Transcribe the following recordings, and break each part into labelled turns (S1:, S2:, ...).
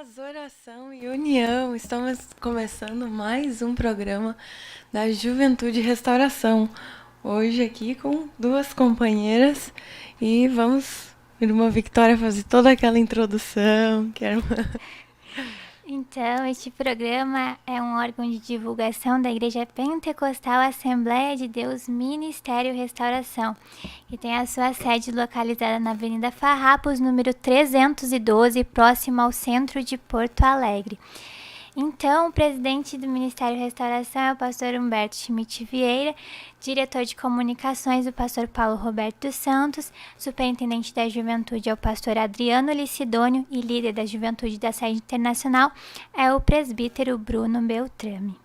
S1: Paz, oração e união. Estamos começando mais um programa da Juventude e Restauração. Hoje aqui com duas companheiras e vamos, irmã Victoria, fazer toda aquela introdução.
S2: Então, este programa é um órgão de divulgação da Igreja Pentecostal Assembleia de Deus Ministério Restauração, que tem a sua sede localizada na Avenida Farrapos, número 312, próximo ao centro de Porto Alegre. Então, o presidente do Ministério Restauração é o pastor Humberto Schmidt Vieira, diretor de comunicações o pastor Paulo Roberto dos Santos, superintendente da juventude é o pastor Adriano Licidônio e líder da juventude da sede internacional é o presbítero Bruno Beltrame.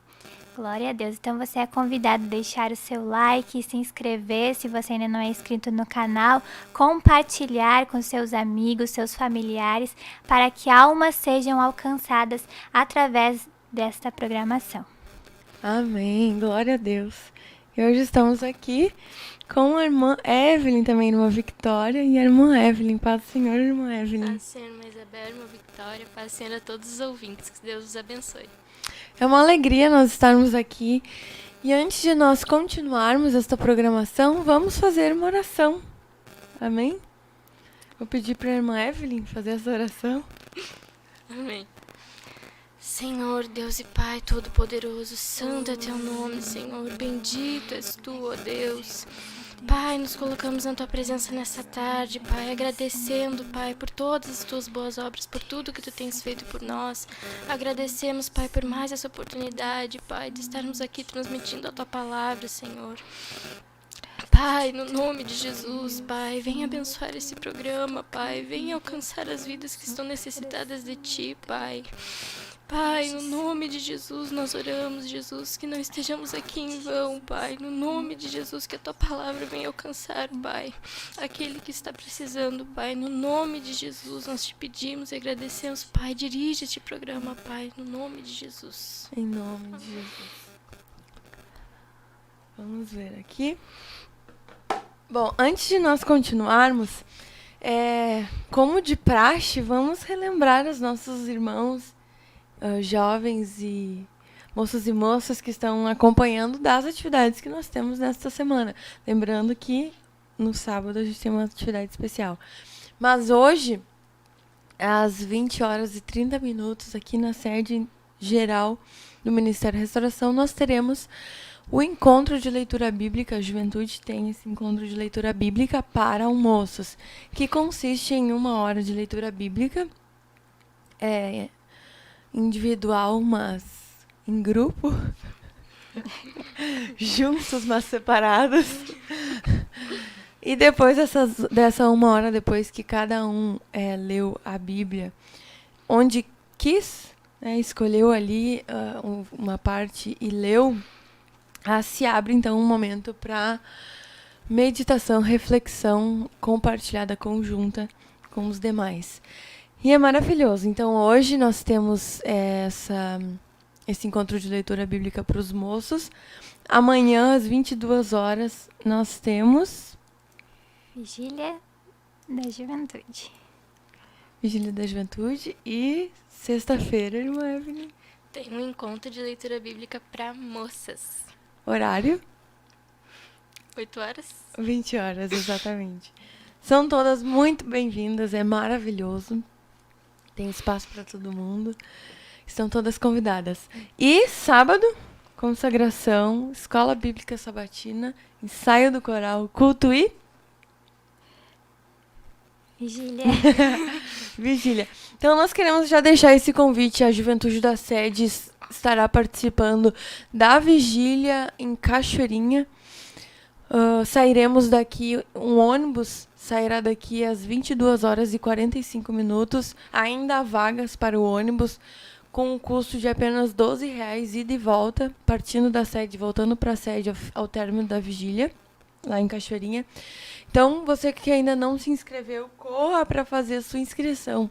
S2: Glória a Deus. Então você é convidado a deixar o seu like, se inscrever se você ainda não é inscrito no canal, compartilhar com seus amigos, seus familiares, para que almas sejam alcançadas através desta programação.
S1: Amém, glória a Deus. E hoje estamos aqui com a irmã Evelyn, também irmã Victoria, e a irmã Evelyn. Paz do Senhor, irmã Evelyn.
S3: Paz do Senhor, irmã Isabel, irmã Victoria, paz do Senhor a todos os ouvintes, que Deus os abençoe.
S1: É uma alegria nós estarmos aqui. E antes de nós continuarmos esta programação, vamos fazer uma oração. Amém? Vou pedir para a irmã Evelyn fazer essa oração.
S3: Amém. Senhor, Deus e Pai Todo-Poderoso, santo é teu nome, Senhor, bendito és tu, ó Deus. Pai, nos colocamos na tua presença nessa tarde, Pai, agradecendo, Pai, por todas as tuas boas obras, por tudo que tu tens feito por nós. Agradecemos, Pai, por mais essa oportunidade, Pai, de estarmos aqui transmitindo a tua palavra, Senhor. Pai, no nome de Jesus, Pai, venha abençoar esse programa, Pai, venha alcançar as vidas que estão necessitadas de ti, Pai. Pai, no nome de Jesus nós oramos, Jesus, que não estejamos aqui em vão, Pai. No nome de Jesus, que a tua palavra venha alcançar, Pai, aquele que está precisando, Pai. No nome de Jesus nós te pedimos e agradecemos, Pai. Dirige este programa, Pai, no nome de Jesus.
S1: Em nome de Jesus. Vamos ver aqui. Bom, antes de nós continuarmos, como de praxe, vamos relembrar os nossos irmãos jovens e moços e moças que estão acompanhando das atividades que nós temos nesta semana. Lembrando que no sábado a gente tem uma atividade especial. Mas hoje, às 20 horas e 30 minutos, aqui na sede geral do Ministério da Restauração, nós teremos o encontro de leitura bíblica. A juventude tem esse encontro de leitura bíblica para almoços, que consiste em 1 hora de leitura bíblica, individual, mas em grupo, juntos, mas separados. E depois dessa 1 hora, depois que cada um leu a Bíblia, onde quis, escolheu ali uma parte e leu, se abre então um momento para meditação, reflexão compartilhada conjunta com os demais. E é maravilhoso. Então hoje nós temos esse encontro de leitura bíblica para os moços. Amanhã, às 22 horas, nós temos
S2: Vigília da Juventude.
S1: Vigília da Juventude. E sexta-feira, irmã Evelyn,
S3: tem um encontro de leitura bíblica para moças.
S1: Horário?
S3: 8 horas?
S1: 20 horas, exatamente. São todas muito bem-vindas, é maravilhoso. Tem espaço para todo mundo. Estão todas convidadas. E sábado, consagração, escola bíblica sabatina, ensaio do coral, culto e
S2: Vigília.
S1: vigília. Então nós queremos já deixar esse convite. A juventude da sede estará participando da vigília em Cachoeirinha. Sairemos daqui, um ônibus sairá daqui às 22 horas e 45 minutos. Ainda há vagas para o ônibus, com um custo de apenas R$12 ida e volta, partindo da sede, voltando para a sede ao término da vigília, lá em Cachoeirinha. Então, você que ainda não se inscreveu, corra para fazer a sua inscrição,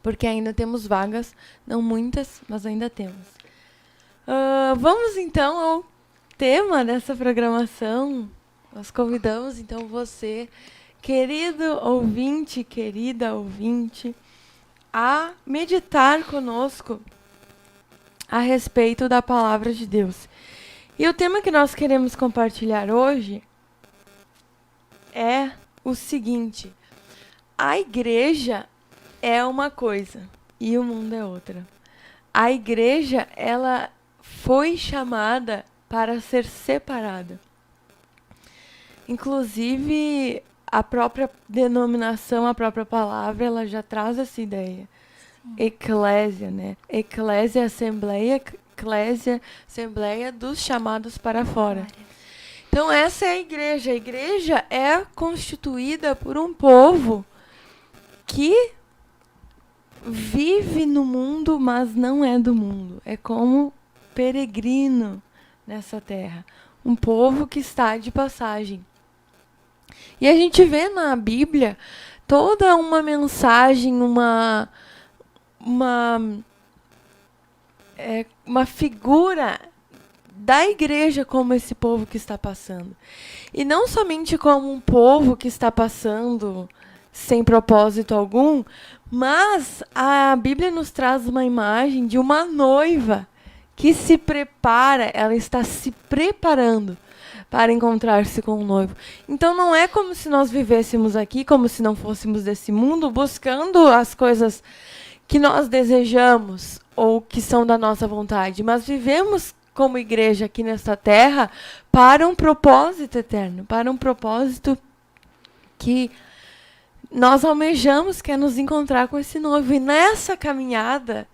S1: porque ainda temos vagas, não muitas, mas ainda temos. Vamos então ao tema dessa programação. Nós convidamos então você, querido ouvinte, querida ouvinte, a meditar conosco a respeito da palavra de Deus. E o tema que nós queremos compartilhar hoje é o seguinte: a igreja é uma coisa e o mundo é outra. A igreja, ela foi chamada para ser separada. Inclusive, a própria denominação, a própria palavra, ela já traz essa ideia. Eclésia, né? Eclésia, assembleia, eclésia, assembleia dos chamados para fora. Então, essa é a igreja. A igreja é constituída por um povo que vive no mundo, mas não é do mundo. É como peregrino nessa terra. Um povo que está de passagem. E a gente vê na Bíblia toda uma mensagem, uma figura da igreja como esse povo que está passando. E não somente como um povo que está passando sem propósito algum, mas a Bíblia nos traz uma imagem de uma noiva que se prepara, ela está se preparando para encontrar-se com o noivo. Então não é como se nós vivêssemos aqui, como se não fôssemos desse mundo, buscando as coisas que nós desejamos ou que são da nossa vontade, mas vivemos como igreja aqui nesta terra para um propósito eterno, para um propósito que nós almejamos, que é nos encontrar com esse noivo. E nessa caminhada,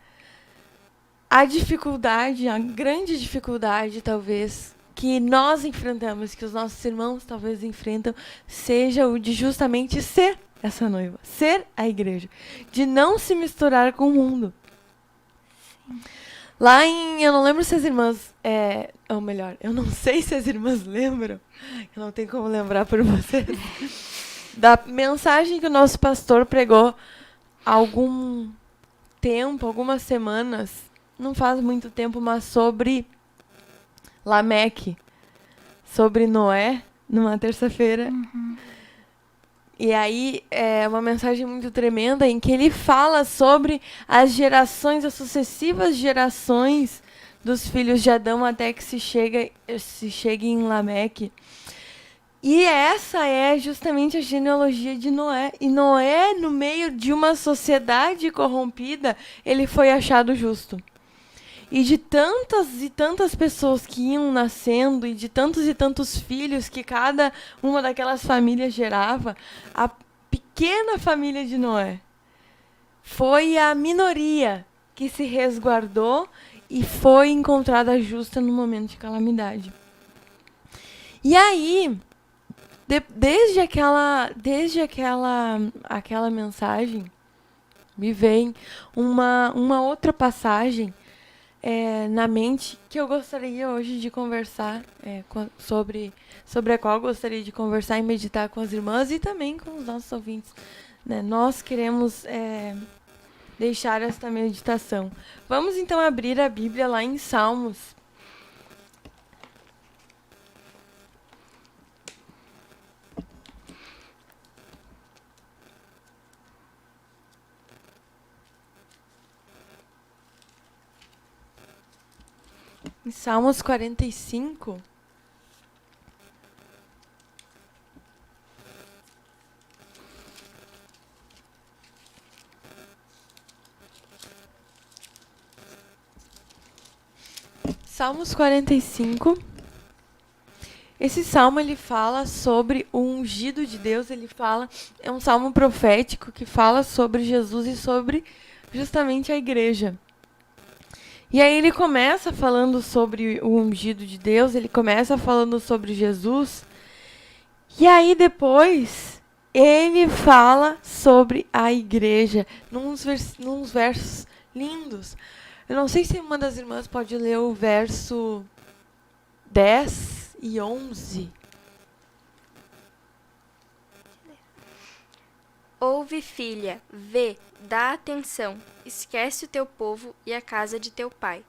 S1: a dificuldade, a grande dificuldade talvez que nós enfrentamos, que os nossos irmãos talvez enfrentam, seja o de justamente ser essa noiva, ser a igreja, de não se misturar com o mundo. Sim. Lá eu não lembro se as irmãs, ou melhor, eu não sei se as irmãs lembram, eu não tenho como lembrar por vocês, da mensagem que o nosso pastor pregou há algum tempo, algumas semanas, não faz muito tempo, mas sobre Lameque, sobre Noé, numa terça-feira.
S2: Uhum.
S1: E aí é uma mensagem muito tremenda em que ele fala sobre as gerações, as sucessivas gerações dos filhos de Adão até que se chegue em Lameque. E essa é justamente a genealogia de Noé. E Noé, no meio de uma sociedade corrompida, ele foi achado justo. E de tantas e tantas pessoas que iam nascendo, e de tantos e tantos filhos que cada uma daquelas famílias gerava, a pequena família de Noé foi a minoria que se resguardou e foi encontrada justa no momento de calamidade. E aí, desde aquela mensagem, me vem uma outra passagem na mente que eu gostaria hoje de conversar, sobre a qual eu gostaria de conversar e meditar com as irmãs e também com os nossos ouvintes. Né? Nós queremos deixar esta meditação. Vamos então abrir a Bíblia lá em Salmos. Em Salmos 45, Salmos 45, esse salmo ele fala sobre o ungido de Deus, é um salmo profético que fala sobre Jesus e sobre justamente a igreja. E aí ele começa falando sobre o ungido de Deus, ele começa falando sobre Jesus, e aí depois ele fala sobre a igreja, nos versos lindos. Eu não sei se uma das irmãs pode ler o verso 10 e 11.
S3: Ouve, filha, vê, dá atenção, esquece o teu povo e a casa de teu pai.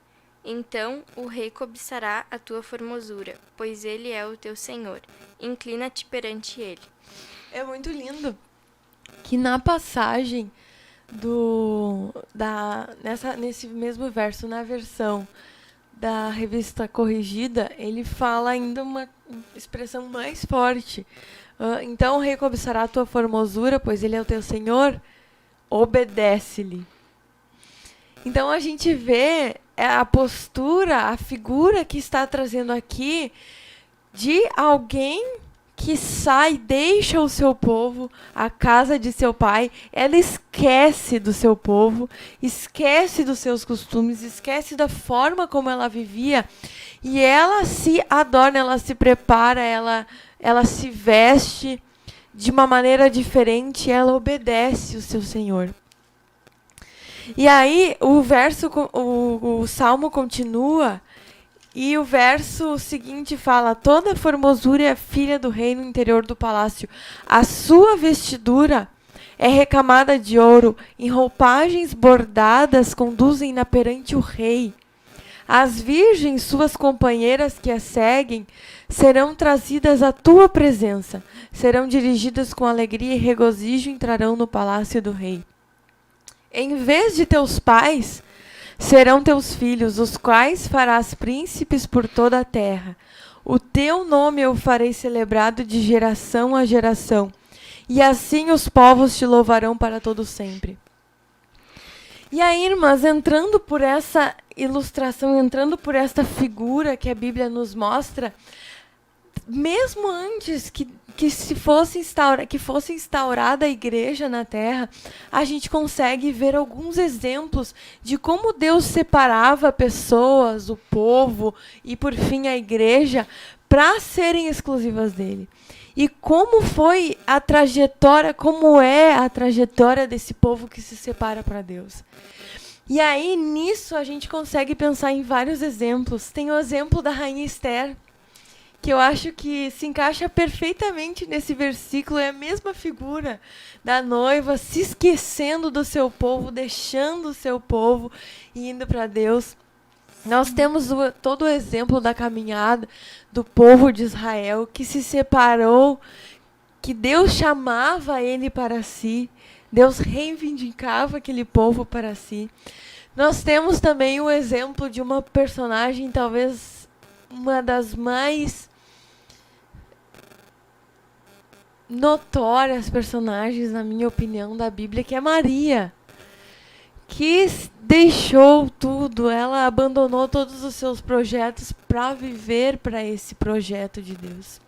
S3: Então o rei cobiçará a tua formosura, pois ele é o teu Senhor. Inclina-te perante ele.
S1: É muito lindo que na passagem nesse mesmo verso, na versão da Revista Corrigida, ele fala ainda uma expressão mais forte. Então o rei cobiçará a tua formosura, pois ele é o teu senhor, obedece-lhe. Então a gente vê a postura, a figura que está trazendo aqui de alguém que sai, deixa o seu povo, a casa de seu pai. Ela esquece do seu povo, esquece dos seus costumes, esquece da forma como ela vivia, e ela se adorna, ela se prepara, ela se veste de uma maneira diferente, ela obedece o seu Senhor. E aí o salmo continua, e o verso seguinte fala: toda formosura é filha do rei no interior do palácio. A sua vestidura é recamada de ouro, em roupagens bordadas conduzem-na perante o rei. As virgens, suas companheiras que a seguem, serão trazidas à tua presença. Serão dirigidas com alegria e regozijo, entrarão no palácio do rei. Em vez de teus pais, serão teus filhos, os quais farás príncipes por toda a terra. O teu nome eu farei celebrado de geração a geração, e assim os povos te louvarão para todo sempre. E aí, irmãs, entrando por essa ilustração, entrando por esta figura que a Bíblia nos mostra, mesmo antes que fosse instaurada a igreja na terra, a gente consegue ver alguns exemplos de como Deus separava pessoas, o povo e, por fim, a igreja, para serem exclusivas dele. E como foi a trajetória, como é a trajetória desse povo que se separa para Deus. E aí, nisso, a gente consegue pensar em vários exemplos. Tem o exemplo da rainha Esther, que eu acho que se encaixa perfeitamente nesse versículo. É a mesma figura da noiva se esquecendo do seu povo, deixando o seu povo e indo para Deus. Nós temos todo o exemplo da caminhada do povo de Israel que se separou, que Deus chamava ele para si, Deus reivindicava aquele povo para si. Nós temos também o exemplo de uma personagem, talvez uma das mais notórias personagens, na minha opinião, da Bíblia, que é Maria, que deixou tudo, ela abandonou todos os seus projetos para viver para esse projeto de Deus,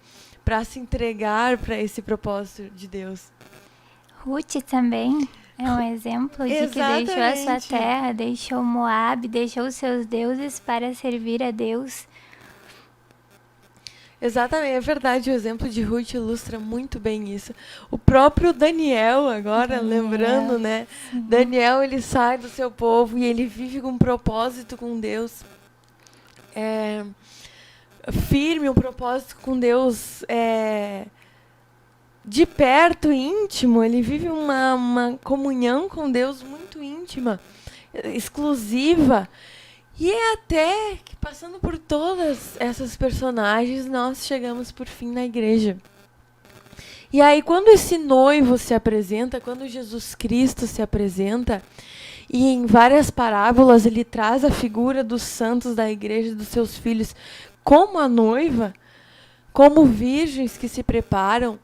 S1: para se entregar para esse propósito de Deus.
S2: Ruth também é um exemplo de que deixou a sua terra, deixou Moabe, deixou os seus deuses para servir a Deus.
S1: Exatamente, é verdade, o exemplo de Ruth ilustra muito bem isso. O próprio Daniel, agora, lembrando, né? Sim. Daniel, ele sai do seu povo e ele vive com um propósito com Deus. Firme, um propósito com Deus de perto, íntimo. Ele vive uma comunhão com Deus muito íntima, exclusiva. E é até que, passando por todas essas personagens, nós chegamos por fim na igreja. E aí, quando esse noivo se apresenta, quando Jesus Cristo se apresenta, e em várias parábolas ele traz a figura dos santos da igreja, dos seus filhos, como a noiva, como virgens que se preparam.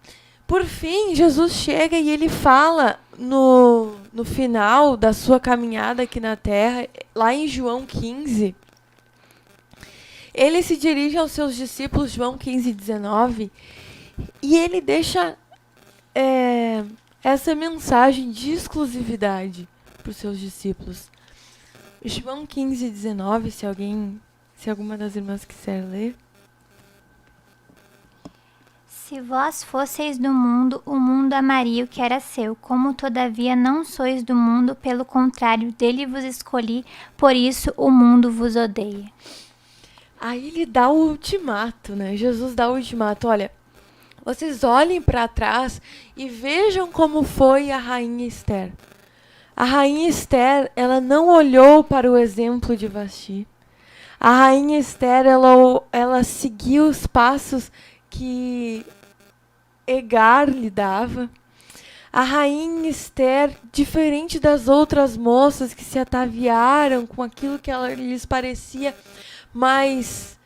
S1: Por fim, Jesus chega e ele fala no final da sua caminhada aqui na terra, lá em João 15, ele se dirige aos seus discípulos, João 15, 19, e ele deixa essa mensagem de exclusividade para os seus discípulos. João 15, 19, se alguma das irmãs quiser ler.
S2: Se vós fosseis do mundo, o mundo amaria o que era seu. Como todavia não sois do mundo, pelo contrário, dele vos escolhi, por isso o mundo vos odeia.
S1: Aí ele dá o ultimato, né? Jesus dá o ultimato. Olha, vocês olhem para trás e vejam como foi a rainha Esther. A rainha Esther, ela não olhou para o exemplo de Vasti. A rainha Esther, ela seguiu os passos que Egar lhe dava. A rainha Esther, diferente das outras moças que se ataviaram com aquilo que lhes parecia mais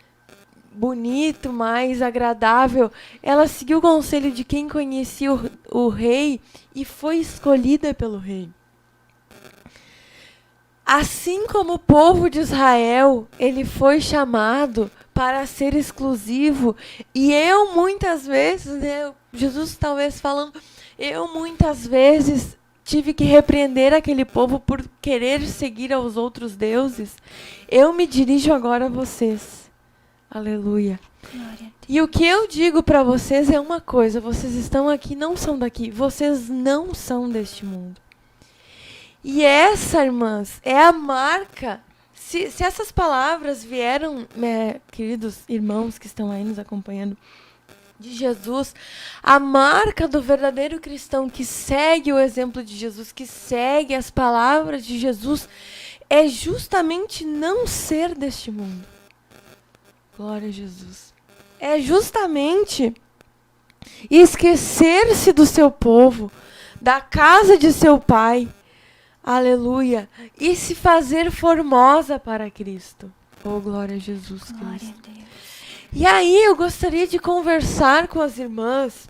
S1: bonito, mais agradável, ela seguiu o conselho de quem conhecia o rei e foi escolhida pelo rei. Assim como o povo de Israel, ele foi chamado para ser exclusivo. E eu muitas vezes, né, Jesus talvez falando, eu muitas vezes tive que repreender aquele povo por querer seguir aos outros deuses. Eu me dirijo agora a vocês. Aleluia.
S2: Glória a Deus.
S1: E o que eu digo para vocês é uma coisa, vocês estão aqui, não são daqui, vocês não são deste mundo. E essa, irmãs, é a marca. Se essas palavras vieram, queridos irmãos que estão aí nos acompanhando, de Jesus, a marca do verdadeiro cristão que segue o exemplo de Jesus, que segue as palavras de Jesus, é justamente não ser deste mundo. Glória a Jesus. É justamente esquecer-se do seu povo, da casa de seu pai. Aleluia. E se fazer formosa para Cristo. Oh, glória a Jesus Cristo.
S2: Glória a Deus.
S1: E aí eu gostaria de conversar com as irmãs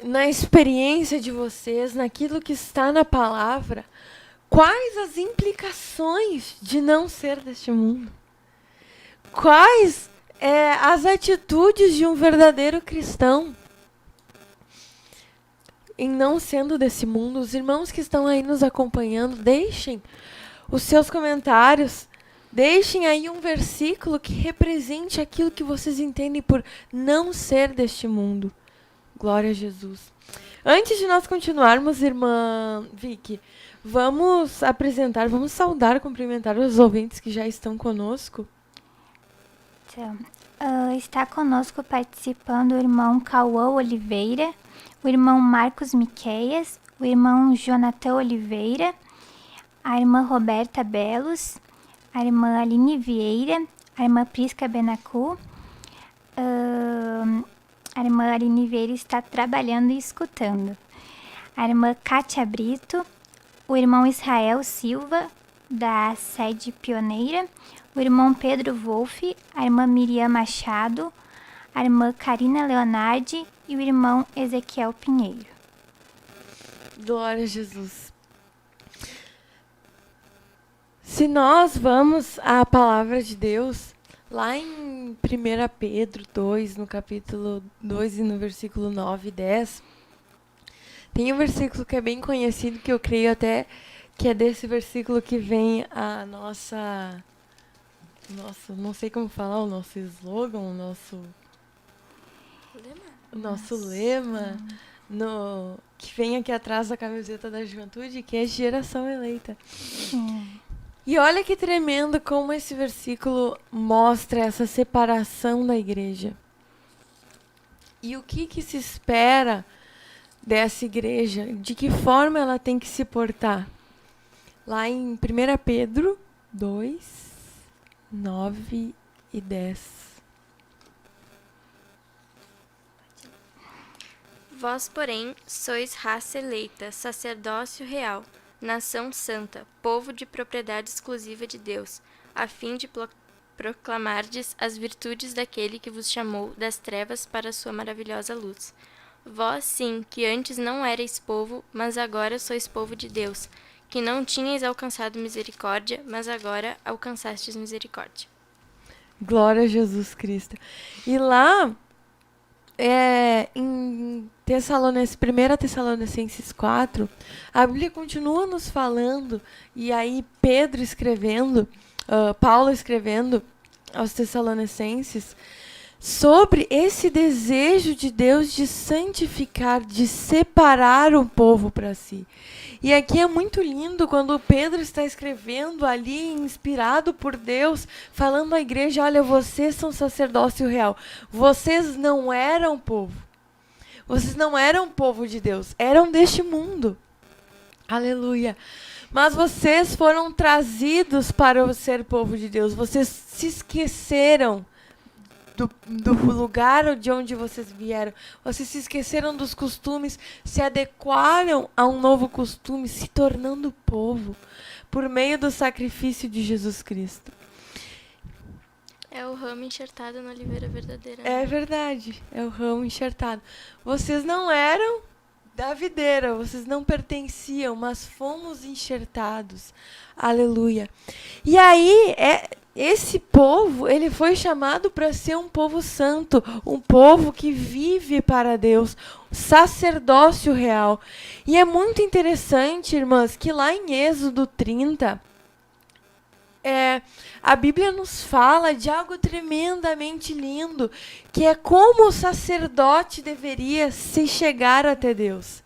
S1: na experiência de vocês, naquilo que está na palavra, quais as implicações de não ser deste mundo? Quais as atitudes de um verdadeiro cristão em não sendo desse mundo? Os irmãos que estão aí nos acompanhando, deixem os seus comentários, deixem aí um versículo que represente aquilo que vocês entendem por não ser deste mundo. Glória a Jesus. Antes de nós continuarmos, irmã Vicky, vamos apresentar, vamos saudar, cumprimentar os ouvintes que já estão conosco.
S2: Então, está conosco participando o irmão Cauã Oliveira, o irmão Marcos Miqueias, o irmão Jonathan Oliveira, a irmã Roberta Belos, a irmã Aline Vieira, a irmã Prisca Benacu. A irmã Aline Vieira está trabalhando e escutando. A irmã Kátia Brito, o irmão Israel Silva, da sede pioneira, o irmão Pedro Wolff, a irmã Miriam Machado, a irmã Karina Leonardi e o irmão Ezequiel Pinheiro.
S1: Glória a Jesus. Se nós vamos à palavra de Deus, lá em 1 Pedro 2, no capítulo 2 e no versículo 9 e 10, tem um versículo que é bem conhecido, que eu creio até que é desse versículo que vem a nossa, não sei como falar, o nosso slogan, o nosso lema, que vem aqui atrás da camiseta da juventude, que é geração eleita. E olha que tremendo como esse versículo mostra essa separação da igreja. E o que se espera dessa igreja? De que forma ela tem que se portar? Lá em 1 Pedro 2, 9 e 10.
S3: Vós, porém, sois raça eleita, sacerdócio real, nação santa, povo de propriedade exclusiva de Deus, a fim de proclamardes as virtudes daquele que vos chamou das trevas para a sua maravilhosa luz. Vós, sim, que antes não erais povo, mas agora sois povo de Deus, que não tinhais alcançado misericórdia, mas agora alcançastes misericórdia.
S1: Glória a Jesus Cristo. E lá, em 1 Tessalonicenses 4, a Bíblia continua nos falando, e aí Pedro escrevendo, Paulo escrevendo aos Tessalonicenses, sobre esse desejo de Deus de santificar, de separar o povo para si. E aqui é muito lindo quando Pedro está escrevendo ali, inspirado por Deus, falando à igreja, olha, vocês são sacerdócio real. Vocês não eram povo. Vocês não eram povo de Deus, eram deste mundo. Aleluia. Mas vocês foram trazidos para ser povo de Deus. Vocês se esqueceram do lugar de onde vocês vieram. Vocês se esqueceram dos costumes, se adequaram a um novo costume, se tornando povo, por meio do sacrifício de Jesus Cristo.
S3: É o ramo enxertado na oliveira verdadeira.
S1: É verdade, é o ramo enxertado. Vocês não eram da videira, vocês não pertenciam, mas fomos enxertados. Aleluia. E aí, esse povo, ele foi chamado para ser um povo santo, um povo que vive para Deus, sacerdócio real. E é muito interessante, irmãs, que lá em Êxodo 30, a Bíblia nos fala de algo tremendamente lindo, que é como o sacerdote deveria se chegar até Deus.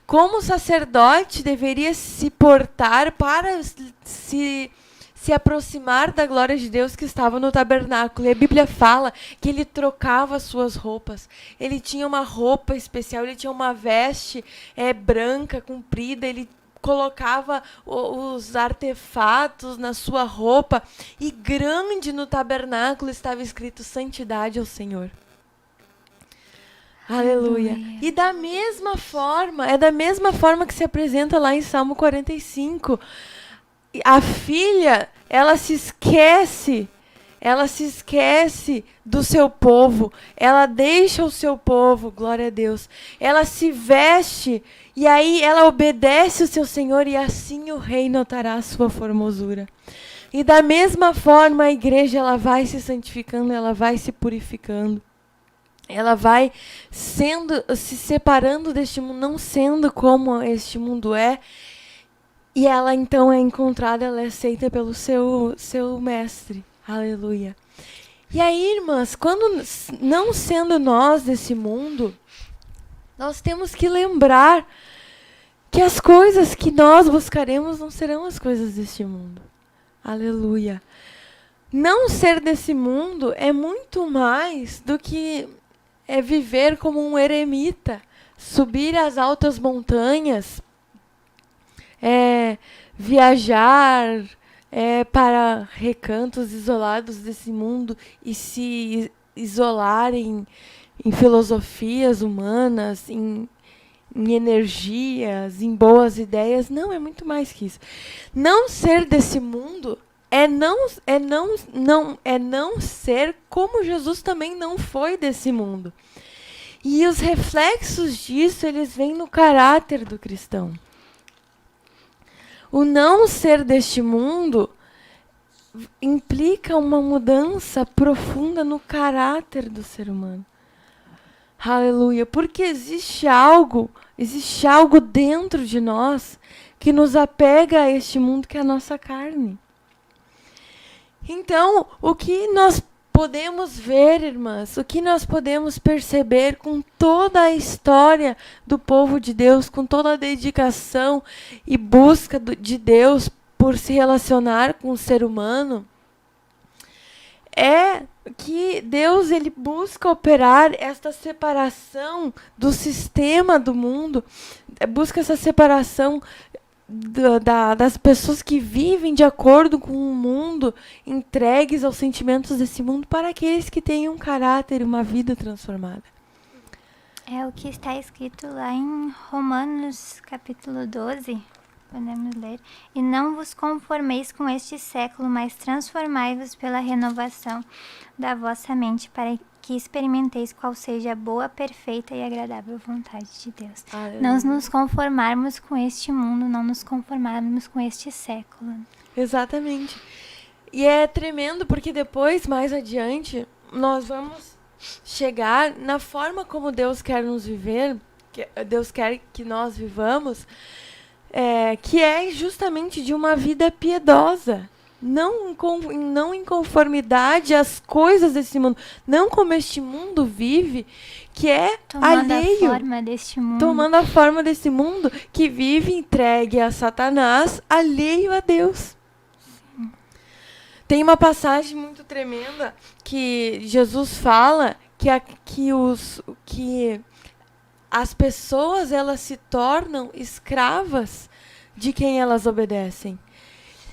S1: Como o sacerdote deveria se portar para se aproximar da glória de Deus que estava no tabernáculo. E a Bíblia fala que ele trocava as suas roupas. Ele tinha uma roupa especial, ele tinha uma veste branca, comprida, ele colocava os artefatos na sua roupa, e grande no tabernáculo estava escrito santidade ao Senhor. Aleluia. E da mesma forma que se apresenta lá em Salmo 45. A filha, ela se esquece do seu povo, ela deixa o seu povo, glória a Deus, ela se veste, e aí ela obedece o seu Senhor, e assim o rei notará a sua formosura. E da mesma forma a igreja, ela vai se santificando, ela vai se purificando, ela vai se separando deste mundo, não sendo como este mundo é. E ela então é encontrada, ela é aceita pelo seu mestre. Aleluia. E aí, irmãs, quando não sendo nós desse mundo, nós temos que lembrar que as coisas que nós buscaremos não serão as coisas deste mundo. Aleluia. Não ser desse mundo é muito mais do que viver como um eremita, subir as altas montanhas, viajar para recantos isolados desse mundo e se isolar em filosofias humanas, em energias, em boas ideias. Não, é muito mais que isso. Não ser desse mundo é não ser como Jesus também não foi desse mundo. E os reflexos disso, eles vêm no caráter do cristão. O não ser deste mundo implica uma mudança profunda no caráter do ser humano. Aleluia. Porque existe algo dentro de nós que nos apega a este mundo, que é a nossa carne. Então, o que nós podemos ver, irmãs, o que nós podemos perceber com toda a história do povo de Deus, com toda a dedicação e busca de Deus por se relacionar com o ser humano, é que Deus, ele busca operar esta separação do sistema do mundo, busca essa separação das pessoas que vivem de acordo com o mundo, entregues aos sentimentos desse mundo, para aqueles que têm um caráter e uma vida transformada.
S2: É o que está escrito lá em Romanos capítulo 12, podemos ler. E não vos conformeis com este século, mas transformai-vos pela renovação da vossa mente, para que experimenteis qual seja a boa, perfeita e agradável vontade de Deus.
S1: Aleluia.
S2: Não nos conformarmos com este mundo, não nos conformarmos com este século.
S1: Exatamente. E é tremendo porque depois, mais adiante, nós vamos chegar na forma como Deus quer nos viver, que Deus quer que nós vivamos, que é justamente de uma vida piedosa. Não em conformidade às coisas desse mundo, não como este mundo vive, que é
S2: tomando
S1: alheio,
S2: a forma deste mundo.
S1: tomando a forma desse mundo, que vive entregue a Satanás, alheio a Deus. Sim. Tem uma passagem muito tremenda que Jesus fala que as pessoas, elas se tornam escravas de quem elas obedecem.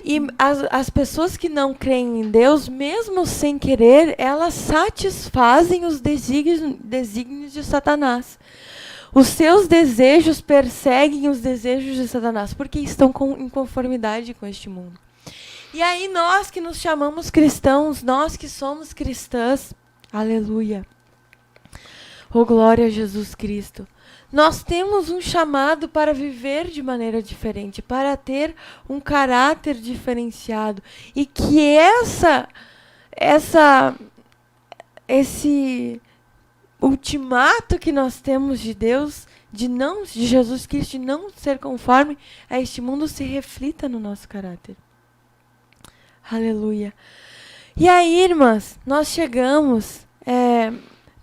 S1: E as pessoas que não creem em Deus, mesmo sem querer, elas satisfazem os desígnios de Satanás. Os seus desejos perseguem os desejos de Satanás, porque estão em conformidade com este mundo. E aí nós que nos chamamos cristãos, nós que somos cristãs, aleluia, oh glória a Jesus Cristo, nós temos um chamado para viver de maneira diferente, para ter um caráter diferenciado. E que esse ultimato que nós temos de Deus, de Jesus Cristo, de não ser conforme a este mundo, se reflita no nosso caráter. Aleluia. E aí, irmãs, nós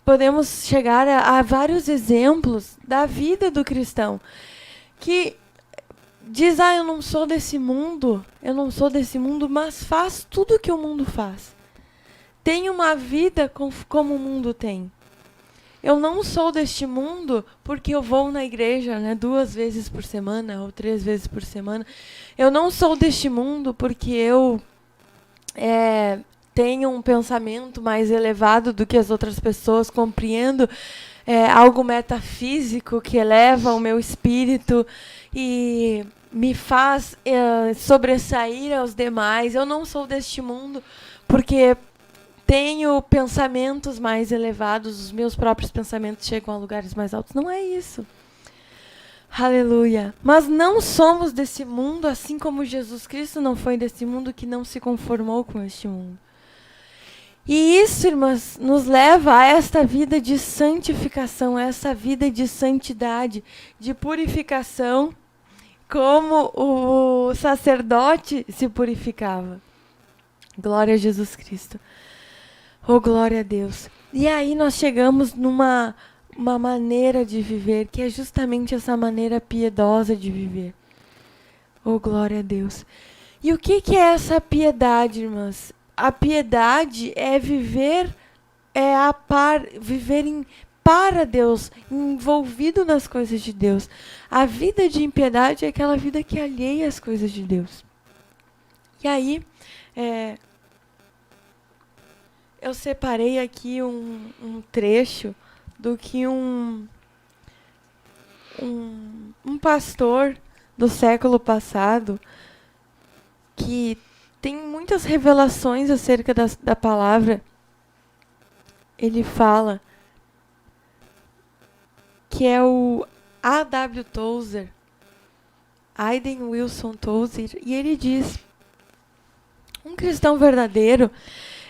S1: podemos chegar a vários exemplos da vida do cristão, que diz, eu não sou desse mundo, mas faz tudo o que o mundo faz. Tem uma vida como o mundo tem. Eu não sou deste mundo porque eu vou na igreja, 2 vezes por semana ou 3 vezes por semana. Eu não sou deste mundo porque eu tenho um pensamento mais elevado do que as outras pessoas, compreendo algo metafísico que eleva o meu espírito e me faz sobressair aos demais. Eu não sou deste mundo porque tenho pensamentos mais elevados, os meus próprios pensamentos chegam a lugares mais altos. Não é isso. Aleluia. Mas não somos desse mundo, assim como Jesus Cristo não foi desse mundo, que não se conformou com este mundo. E isso, irmãs, nos leva a esta vida de santificação, a essa vida de santidade, de purificação, como o sacerdote se purificava. Glória a Jesus Cristo. Oh, glória a Deus. E aí nós chegamos numa maneira de viver, que é justamente essa maneira piedosa de viver. Oh, glória a Deus. E o que é essa piedade, irmãs? A piedade é viver para Deus, envolvido nas coisas de Deus. A vida de impiedade é aquela vida que alheia as coisas de Deus. E aí, eu separei aqui um trecho do que um pastor do século passado, que tem muitas revelações acerca da palavra. Ele fala que é o A.W. Tozer, Aiden Wilson Tozer, e ele diz: um cristão verdadeiro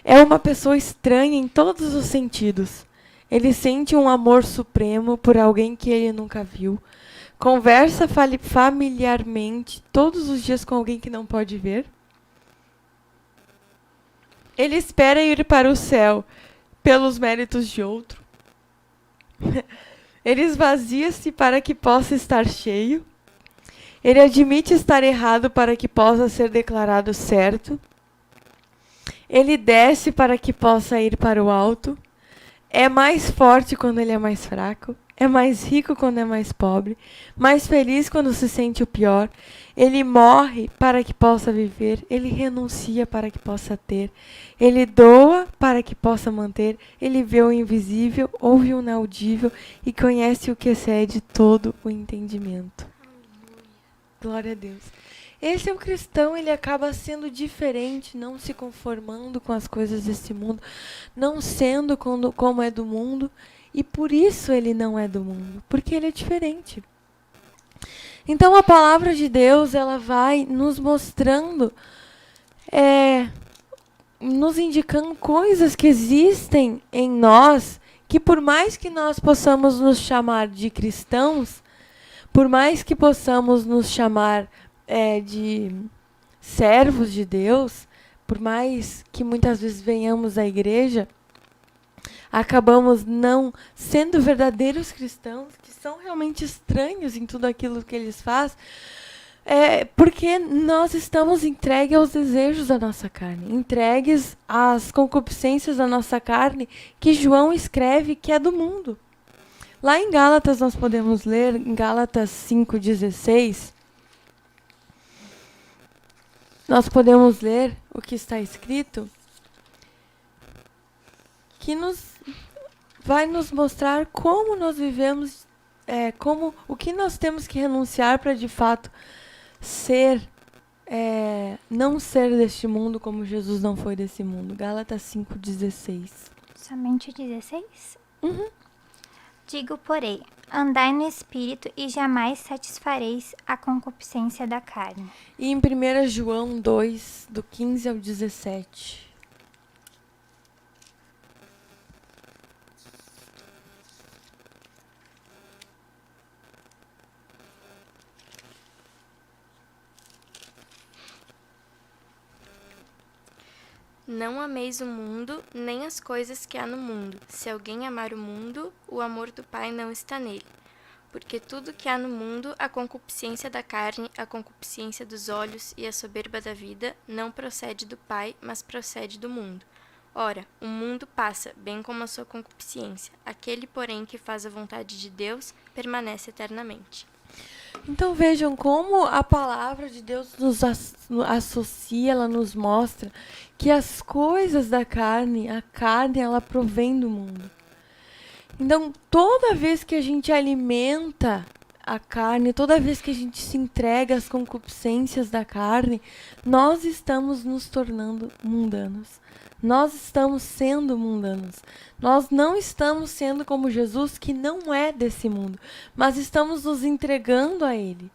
S1: é uma pessoa estranha em todos os sentidos. Ele sente um amor supremo por alguém que ele nunca viu. Conversa familiarmente todos os dias com alguém que não pode ver. Ele espera ir para o céu pelos méritos de outro. Ele esvazia-se para que possa estar cheio. Ele admite estar errado para que possa ser declarado certo. Ele desce para que possa ir para o alto. É mais forte quando ele é mais fraco. É mais rico quando é mais pobre. Mais feliz quando se sente o pior. Ele morre para que possa viver. Ele renuncia para que possa ter. Ele doa para que possa manter. Ele vê o invisível, ouve o inaudível e conhece o que excede todo o entendimento. Glória a Deus. Esse é o cristão, ele acaba sendo diferente, não se conformando com as coisas desse mundo, não sendo como é do mundo, e por isso ele não é do mundo, porque ele é diferente. Então a palavra de Deus, ela vai nos mostrando, nos indicando coisas que existem em nós, que por mais que nós possamos nos chamar de cristãos, por mais que possamos nos chamar de servos de Deus, por mais que muitas vezes venhamos à igreja, acabamos não sendo verdadeiros cristãos, que são realmente estranhos em tudo aquilo que eles fazem, porque nós estamos entregues aos desejos da nossa carne, entregues às concupiscências da nossa carne, que João escreve que é do mundo. Lá em Gálatas nós podemos ler, em Gálatas 5,16, nós podemos ler o que está escrito, que vai nos mostrar como nós vivemos, o que nós temos que renunciar para de fato não ser deste mundo como Jesus não foi desse mundo. Gálatas 5:16.
S2: Somente o 16?
S1: Uhum.
S2: Digo, porém, andai no Espírito e jamais satisfareis a concupiscência da carne.
S1: E em 1 João 2, do 15 ao 17.
S3: Não ameis o mundo, nem as coisas que há no mundo. Se alguém amar o mundo, o amor do Pai não está nele. Porque tudo que há no mundo, a concupiscência da carne, a concupiscência dos olhos e a soberba da vida, não procede do Pai, mas procede do mundo. Ora, o mundo passa, bem como a sua concupiscência. Aquele, porém, que faz a vontade de Deus, permanece eternamente.
S1: Então vejam como a palavra de Deus nos associa, ela nos mostra que as coisas da carne, a carne, ela provém do mundo. Então, toda vez que a gente alimenta a carne, toda vez que a gente se entrega às concupiscências da carne, nós estamos nos tornando mundanos. Nós estamos sendo mundanos. Nós não estamos sendo como Jesus, que não é desse mundo, mas estamos nos entregando a Ele.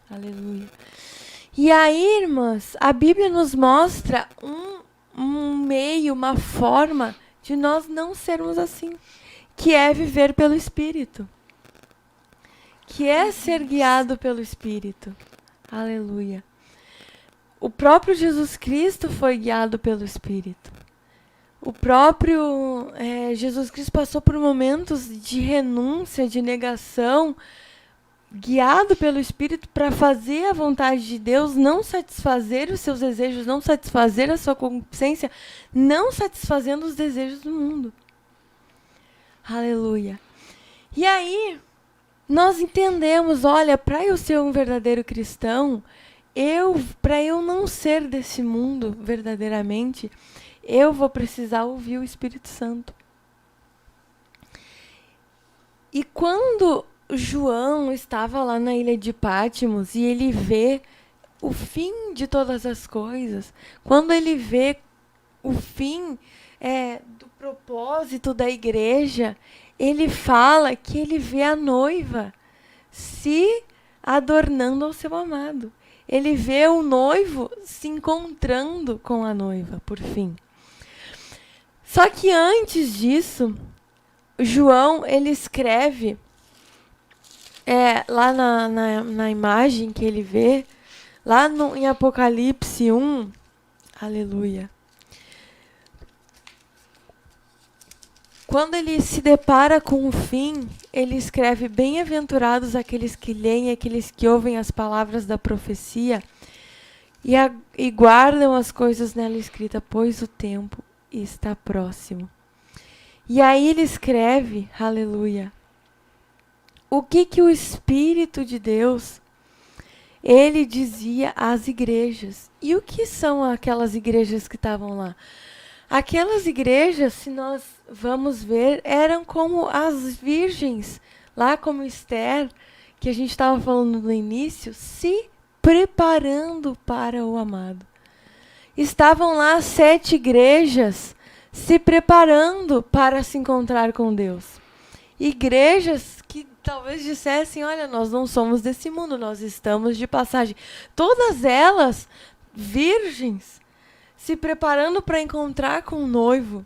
S1: Aleluia. E aí, irmãs, a Bíblia nos mostra um meio, uma forma de nós não sermos assim, que é viver pelo Espírito, que é ser guiado pelo Espírito. Aleluia. O próprio Jesus Cristo foi guiado pelo Espírito. O próprio Jesus Cristo passou por momentos de renúncia, de negação, guiado pelo Espírito para fazer a vontade de Deus, não satisfazer os seus desejos, não satisfazer a sua concupiscência, não satisfazendo os desejos do mundo. Aleluia. E aí, nós entendemos, olha, para eu ser um verdadeiro cristão, para eu não ser desse mundo verdadeiramente, eu vou precisar ouvir o Espírito Santo. E quando João estava lá na ilha de Pátimos e ele vê o fim de todas as coisas, quando ele vê o fim do propósito da igreja, ele fala que ele vê a noiva se adornando ao seu amado. Ele vê o noivo se encontrando com a noiva, por fim. Só que antes disso, João, ele escreve, lá na imagem que ele vê, lá em Apocalipse 1, aleluia. Quando ele se depara com o fim, ele escreve: bem-aventurados aqueles que leem, aqueles que ouvem as palavras da profecia e guardam as coisas nela escritas, pois o tempo está próximo. E aí ele escreve, aleluia, o que o Espírito de Deus, ele dizia às igrejas. E o que são aquelas igrejas que estavam lá? Aquelas igrejas, se nós vamos ver, eram como as virgens, lá como Esther, que a gente estava falando no início, se preparando para o amado. Estavam lá 7 igrejas se preparando para se encontrar com Deus. Igrejas que talvez dissessem, olha, nós não somos desse mundo, nós estamos de passagem. Todas elas virgens, se preparando para encontrar com o noivo.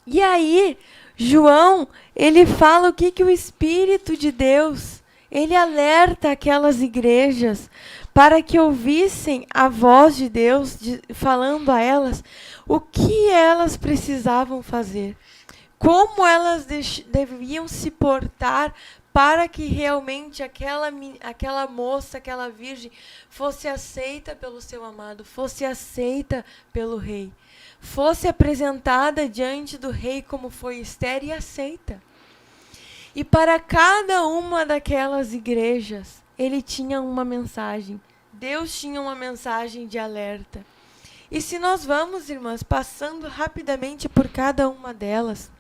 S1: E aí, João, ele fala o que o Espírito de Deus, ele alerta aquelas igrejas para que ouvissem a voz de Deus falando a elas o que elas precisavam fazer, como elas deviam se portar para que realmente aquela moça, aquela virgem, fosse aceita pelo seu amado, fosse aceita pelo rei, fosse apresentada diante do rei como foi Esther e aceita. E para cada uma daquelas igrejas, ele tinha uma mensagem Deus tinha uma mensagem de alerta. E se nós vamos, irmãs, passando rapidamente por cada uma delas,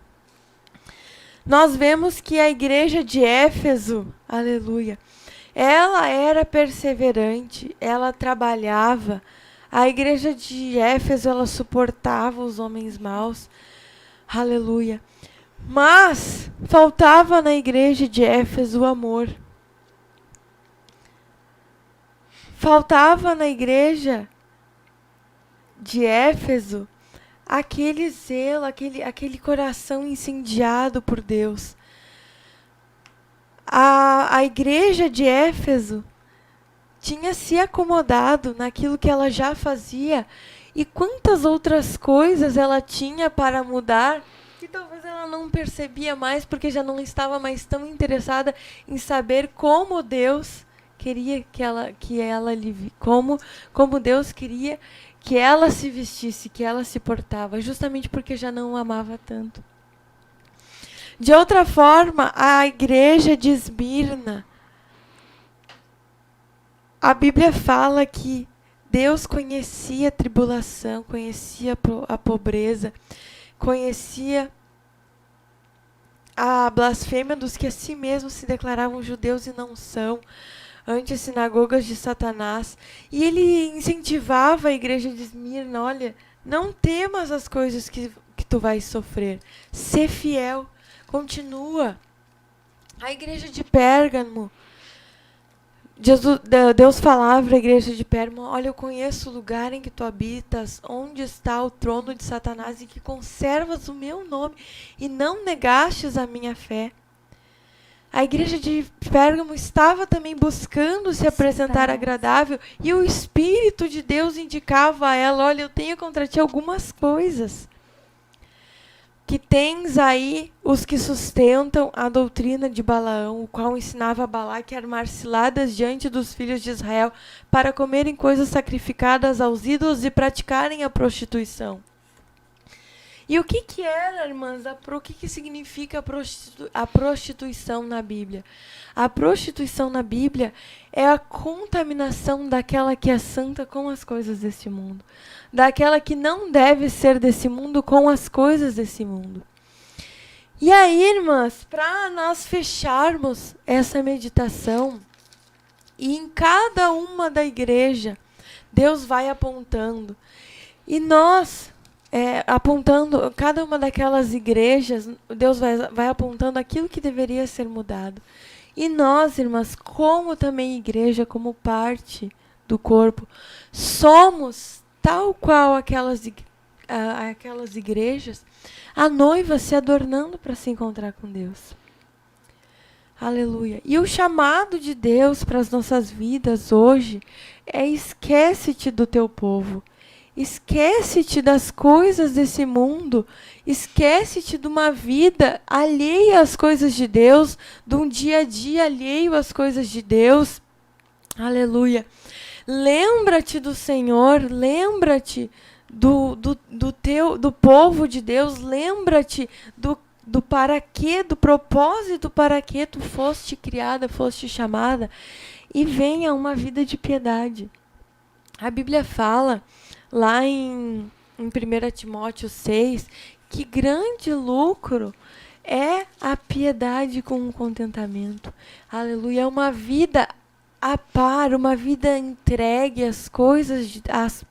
S1: nós vemos que a igreja de Éfeso, aleluia, ela era perseverante, ela trabalhava. A igreja de Éfeso, ela suportava os homens maus, aleluia. Mas faltava na igreja de Éfeso o amor. Faltava na igreja de Éfeso aquele zelo, aquele coração incendiado por Deus. A igreja de Éfeso tinha se acomodado naquilo que ela já fazia, e quantas outras coisas ela tinha para mudar que talvez ela não percebia mais, porque já não estava mais tão interessada em saber como Deus queria como Deus queria que ela se vestisse, que ela se portava, justamente porque já não o amava tanto. De outra forma, a igreja de Esmirna, a Bíblia fala que Deus conhecia a tribulação, conhecia a pobreza, conhecia a blasfêmia dos que a si mesmos se declaravam judeus e não são, anti-sinagogas de Satanás. E ele incentivava a igreja de Esmirna: olha, não temas as coisas que tu vais sofrer, sê fiel, continua. A igreja de Pérgamo, Deus falava para a igreja de Pérgamo: olha, eu conheço o lugar em que tu habitas, onde está o trono de Satanás, e que conservas o meu nome e não negastes a minha fé. A igreja de Pérgamo estava também buscando se apresentar agradável, e o Espírito de Deus indicava a ela: olha, eu tenho contra ti algumas coisas. Que tens aí os que sustentam a doutrina de Balaão, o qual ensinava a Balaque a armar ciladas diante dos filhos de Israel para comerem coisas sacrificadas aos ídolos e praticarem a prostituição. E o que era, irmãs? O que significa a prostituição na Bíblia? A prostituição na Bíblia é a contaminação daquela que é santa com as coisas deste mundo, daquela que não deve ser desse mundo com as coisas desse mundo. E aí, irmãs, para nós fecharmos essa meditação, e em cada uma da igreja, Deus vai apontando, e nós... apontando cada uma daquelas igrejas, Deus vai apontando aquilo que deveria ser mudado. E nós, irmãs, como também igreja, como parte do corpo, somos tal qual aquelas igrejas, a noiva se adornando para se encontrar com Deus. Aleluia. E o chamado de Deus para as nossas vidas hoje é: esquece-te do teu povo. Esquece-te das coisas desse mundo, esquece-te de uma vida alheia às coisas de Deus, de um dia a dia alheio às coisas de Deus. Aleluia. Lembra-te do Senhor, lembra-te do povo de Deus, lembra-te do para quê, do propósito para que tu foste criada, foste chamada, e venha uma vida de piedade. A Bíblia fala lá em 1 Timóteo 6, que grande lucro é a piedade com o contentamento. Aleluia. É uma vida a par, uma vida entregue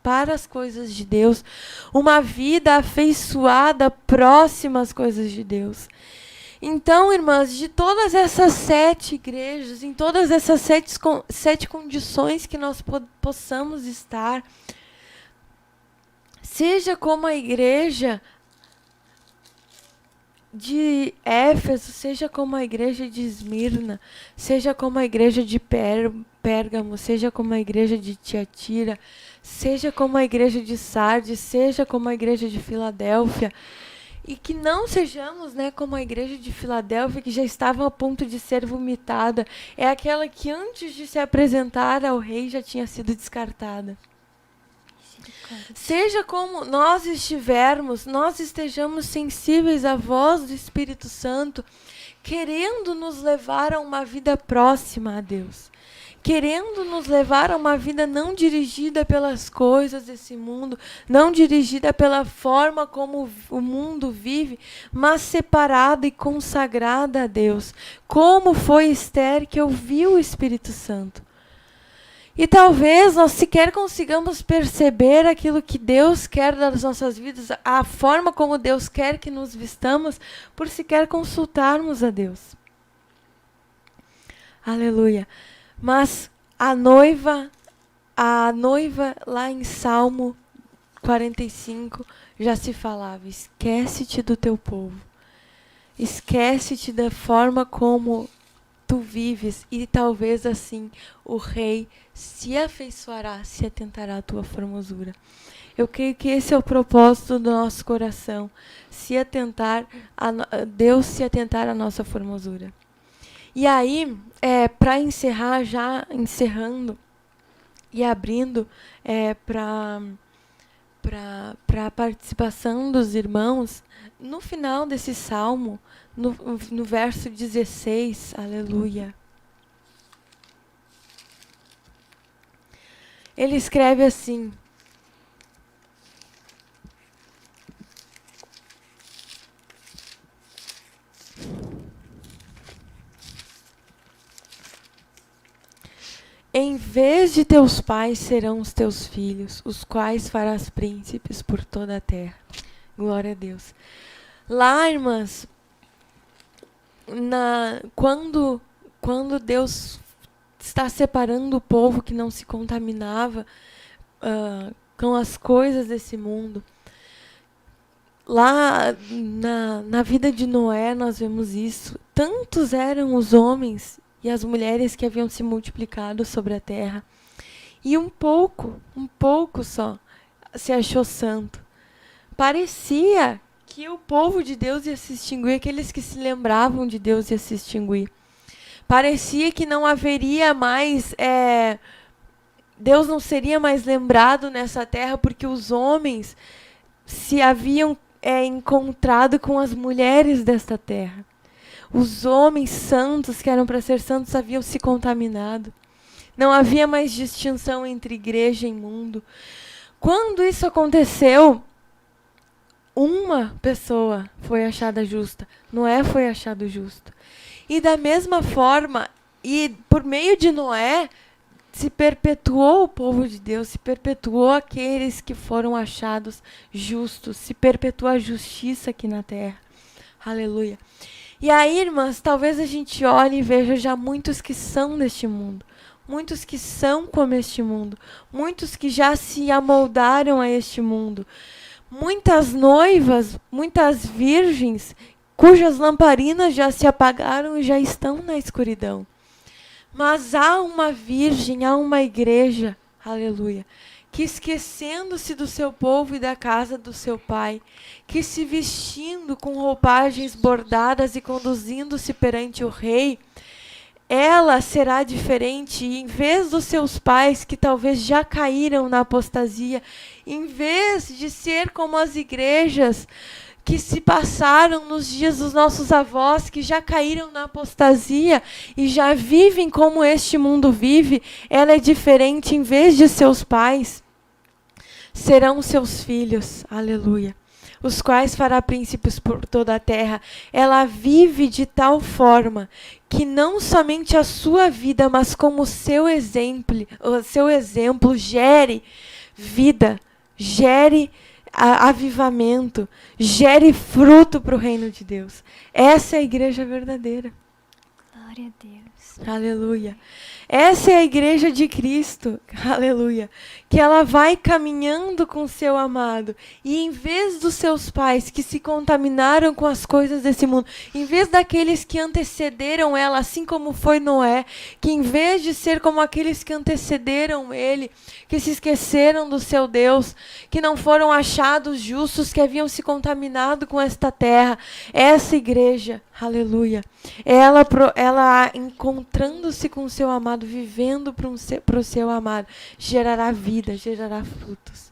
S1: para as coisas de Deus, uma vida afeiçoada, próxima às coisas de Deus. Então, irmãs, de todas essas 7 igrejas, em todas essas 7 condições que nós possamos estar, seja como a igreja de Éfeso, seja como a igreja de Esmirna, seja como a igreja de Pérgamo, seja como a igreja de Tiatira, seja como a igreja de Sardes, seja como a igreja de Filadélfia, e que não sejamos, como a igreja de Filadélfia, que já estava a ponto de ser vomitada, é aquela que antes de se apresentar ao rei já tinha sido descartada. Seja como nós estivermos, nós estejamos sensíveis à voz do Espírito Santo, querendo nos levar a uma vida próxima a Deus, querendo nos levar a uma vida não dirigida pelas coisas desse mundo, não dirigida pela forma como o mundo vive, mas separada e consagrada a Deus. Como foi Esther que ouviu o Espírito Santo. E talvez nós sequer consigamos perceber aquilo que Deus quer das nossas vidas, a forma como Deus quer que nos vistamos, por sequer consultarmos a Deus. Aleluia. Mas a noiva lá em Salmo 45 já se falava: esquece-te do teu povo. Esquece-te da forma como tu vives, e talvez assim o rei se afeiçoará, se atentará à tua formosura. Eu creio que esse é o propósito do nosso coração, Deus se atentar à nossa formosura. E aí, para encerrar, já encerrando e abrindo para a participação dos irmãos, no final desse salmo, no verso 16, aleluia, ele escreve assim: em vez de teus pais serão os teus filhos, os quais farás príncipes por toda a terra. Glória a Deus. Lá, irmãs, quando Deus está separando o povo que não se contaminava com as coisas desse mundo, lá na vida de Noé nós vemos isso. Tantos eram os homens e as mulheres que haviam se multiplicado sobre a terra, e um pouco só se achou santo. Parecia que o povo de Deus ia se extinguir, aqueles que se lembravam de Deus ia se extinguir. Parecia que não haveria mais, Deus não seria mais lembrado nessa terra, porque os homens se haviam encontrado com as mulheres desta terra. Os homens santos, que eram para ser santos, haviam se contaminado. Não havia mais distinção entre igreja e mundo. Quando isso aconteceu, uma pessoa foi achada justa. Noé foi achado justo. E da mesma forma, e por meio de Noé, se perpetuou o povo de Deus, se perpetuou aqueles que foram achados justos, se perpetuou a justiça aqui na terra. Aleluia. E aí, irmãs, talvez a gente olhe e veja já muitos que são deste mundo, muitos que são como este mundo, muitos que já se amoldaram a este mundo, muitas noivas, muitas virgens, cujas lamparinas já se apagaram e já estão na escuridão. Mas há uma virgem, há uma igreja, aleluia, que esquecendo-se do seu povo e da casa do seu pai, que se vestindo com roupagens bordadas e conduzindo-se perante o rei, ela será diferente. E em vez dos seus pais, que talvez já caíram na apostasia, em vez de ser como as igrejas que se passaram nos dias dos nossos avós, que já caíram na apostasia e já vivem como este mundo vive, ela é diferente. Em vez de seus pais, serão seus filhos, aleluia, os quais fará príncipes por toda a terra. Ela vive de tal forma que não somente a sua vida, mas como o seu exemplo gere vida, gere avivamento, gere fruto para o reino de Deus. Essa é a igreja verdadeira.
S2: Glória a Deus.
S1: Aleluia. Essa é a igreja de Cristo, aleluia, que ela vai caminhando com seu amado, e em vez dos seus pais que se contaminaram com as coisas desse mundo, em vez daqueles que antecederam ela, assim como foi Noé, que em vez de ser como aqueles que antecederam ele, que se esqueceram do seu Deus, que não foram achados justos, que haviam se contaminado com esta terra, essa igreja, aleluia, ela encontrando-se com o seu amado, vivendo para o seu amado, gerará vida, gerará frutos.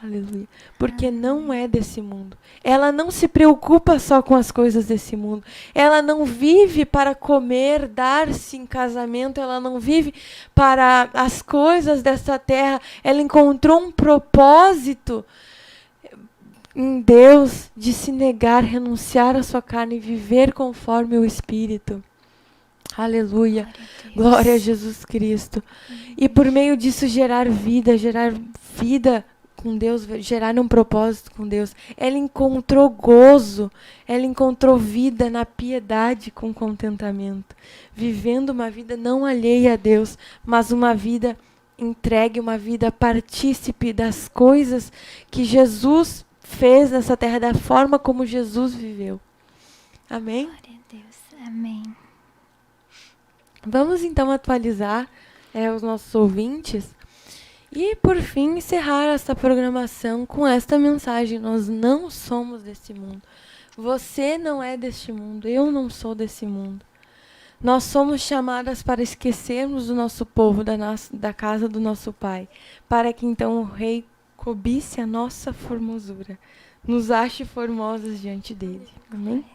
S1: Aleluia. Porque não é desse mundo. Ela não se preocupa só com as coisas desse mundo. Ela não vive para comer, dar-se em casamento. Ela não vive para as coisas dessa terra. Ela encontrou um propósito em Deus de se negar, renunciar à sua carne e viver conforme o Espírito. Aleluia. Glória a Jesus Cristo. E por meio disso gerar vida com Deus, gerar um propósito com Deus. Ela encontrou gozo, ela encontrou vida na piedade com contentamento, vivendo uma vida não alheia a Deus, mas uma vida entregue, uma vida partícipe das coisas que Jesus fez nessa terra, da forma como Jesus viveu. Amém?
S2: Glória a Deus. Amém.
S1: Vamos então atualizar os nossos ouvintes e, por fim, encerrar essa programação com esta mensagem. Nós não somos desse mundo. Você não é deste mundo. Eu não sou desse mundo. Nós somos chamadas para esquecermos do nosso povo, da casa do nosso Pai, para que então o Rei cobice a nossa formosura, nos ache formosas diante dele. Amém?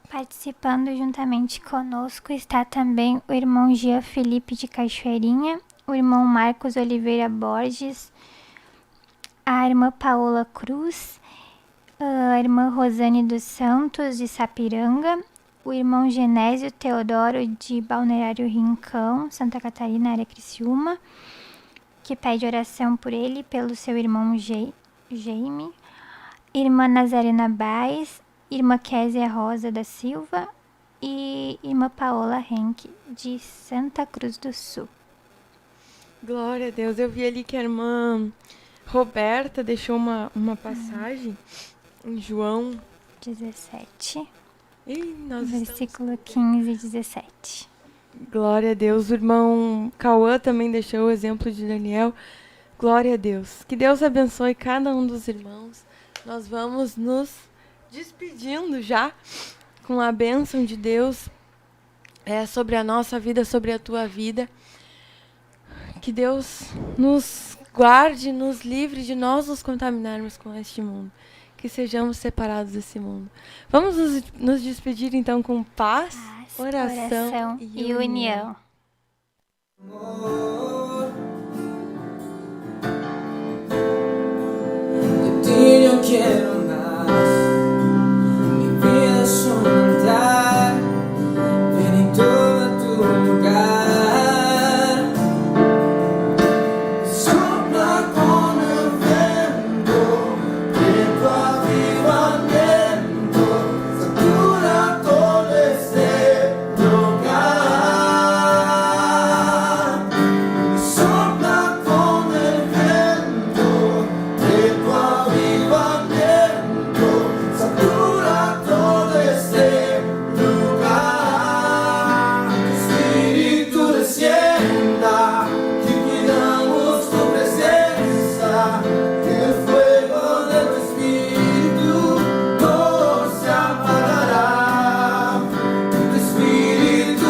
S2: Participando juntamente conosco está também o irmão Jean Felipe de Cachoeirinha, o irmão Marcos Oliveira Borges, a irmã Paola Cruz, a irmã Rosane dos Santos de Sapiranga, o irmão Genésio Teodoro de Balneário Rincão, Santa Catarina, área Criciúma, que pede oração por ele e pelo seu irmão Jaime, irmã Nazarena Baes, irmã Késia Rosa da Silva e irmã Paola Henke, de Santa Cruz do Sul.
S1: Glória a Deus. Eu vi ali que a irmã Roberta deixou uma passagem em João
S2: 17,
S1: nós
S2: versículo 15 e 17.
S1: Glória a Deus. O irmão Cauã também deixou o exemplo de Daniel. Glória a Deus. Que Deus abençoe cada um dos irmãos. Nós vamos nos despedindo já com a bênção de Deus sobre a nossa vida, sobre a tua vida. Que Deus nos guarde, nos livre de nós nos contaminarmos com este mundo. Que sejamos separados desse mundo. Vamos nos despedir então com paz, oração
S2: e união.